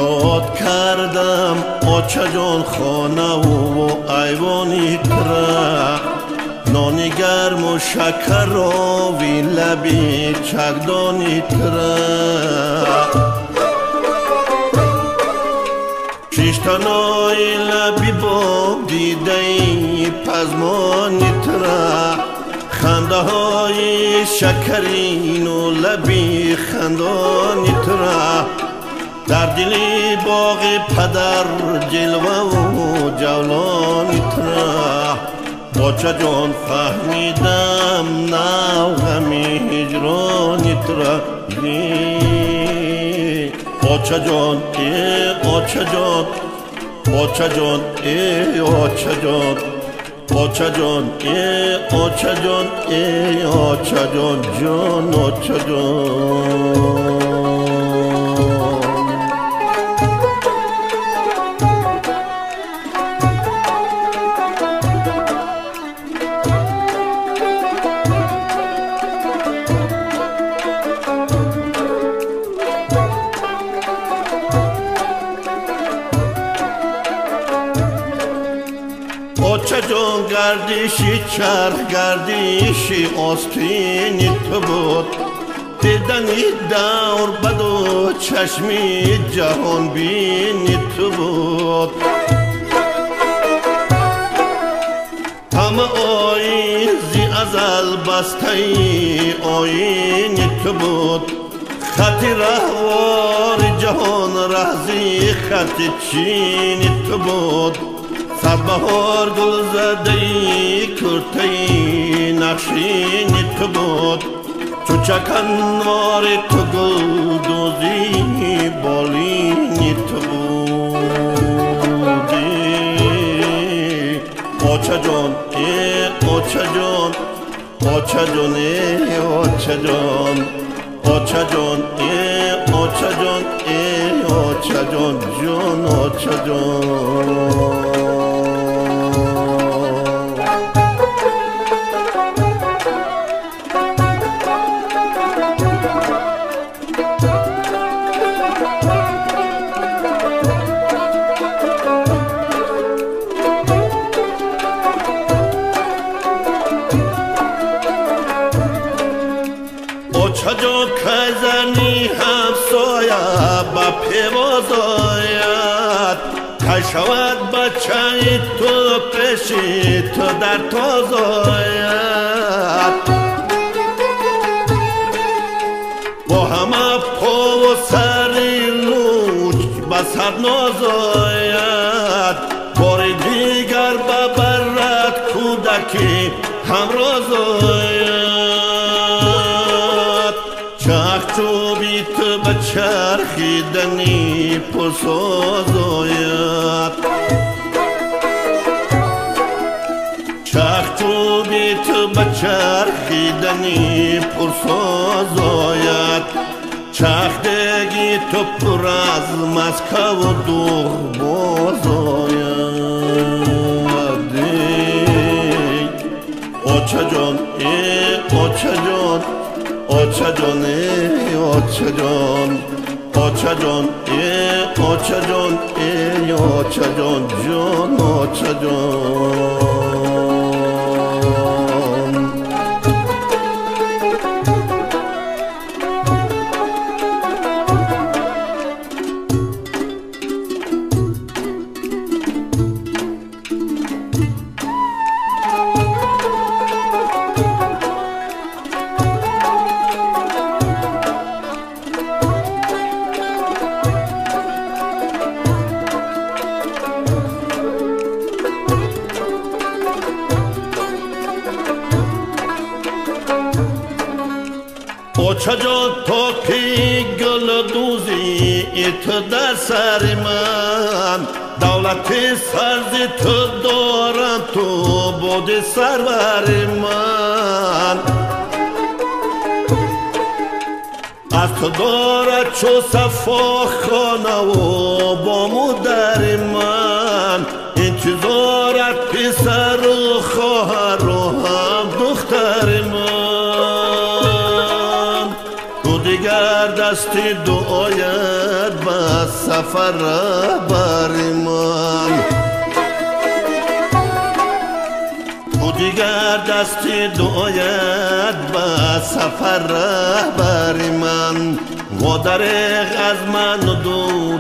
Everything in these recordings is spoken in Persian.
یاد کردم آچه جان خانه و ایوانی تره، نان گرم و شکر آوی لبی چکدانی تره، شیشتنای لبی با دیده پزمانی تره، خنده های شکرین و لبی خندانی تره، در دلی باغ پدر جلوه و جولانی تره، آچه جان فهمیدم نو غمی هجرانی تره، آچه جان ای آچه جان، آچه جان ای آچه جان، آچه جان ای آچه جان، ای آچه جان جان آچه جان. آچه جان گردشی چرخ گردشی آستینی تو بود، دیدنی دور بد و چشمی جهان بینی تو بود، همه آیین زی ازل بسته آیینی تو بود، خط رهوار جهان رهزی خط چینی تو بود، صد بهار گل زدهی کرتهی نقشینی تو بود، چو چکنوار تو گل دوزی بالینی تو بودی. آچه جان ای آچه جان، آچه جان ای آچه جان، آچه جان ای آچه جان، ای آچه جان جان آچه جان. آچه جان کزنی همسایه با پیواز آید، که شود بچه تو پیشی تو در تاز آید، با همه پا و سری لوچ بس هر ناز آید، بار دیگر ببرد کودکی همراز آید، چوبی تو بچرخیدنی پرساز آید، چوبی تو بچرخیدنی پرساز آید، چرخدگی تو پر از مسکه و دوغ باز آید. آچه جان ای آچه جان، آچه جان ای آچه جان، آچه جان ای آچه جان، ای آچه جان جان آچه جان. آچه جان تا که گل دوزی تو در سر من، دولت سرز تو دارم تو بود سرور من، از تو دارد چو صفا خانه و با مادر من، انتظارت پسر و خواهر و هم دختر من، تو دیگر دیگر دستی دعایت به سفر رهبر من تو دیگر دستی دعایت به سفر رهبر من و دریغ از من و دو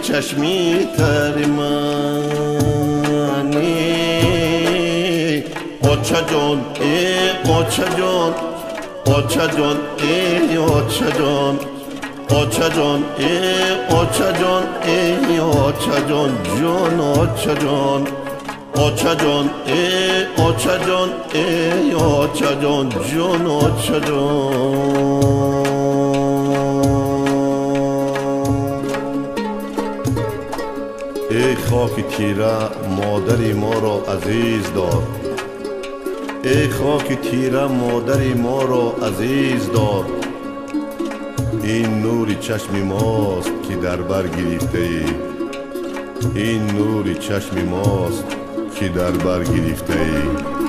چشمی تر منی اوچه جان ای اوچه جان اوچه جان ای اوچه جان اوچه جان ای اوچه جان ای اوچه جان جان اوچه جان اوچه جان ای اوچه جان ای اوچه جان جان اوچه جان ای خاک تیره مادری ما را عزیز دار ای خاک تیره مادری ما را عزیز دار این نور چشم ماست که در بر گرفته ای این نور چشم ماست که در بر گرفته ای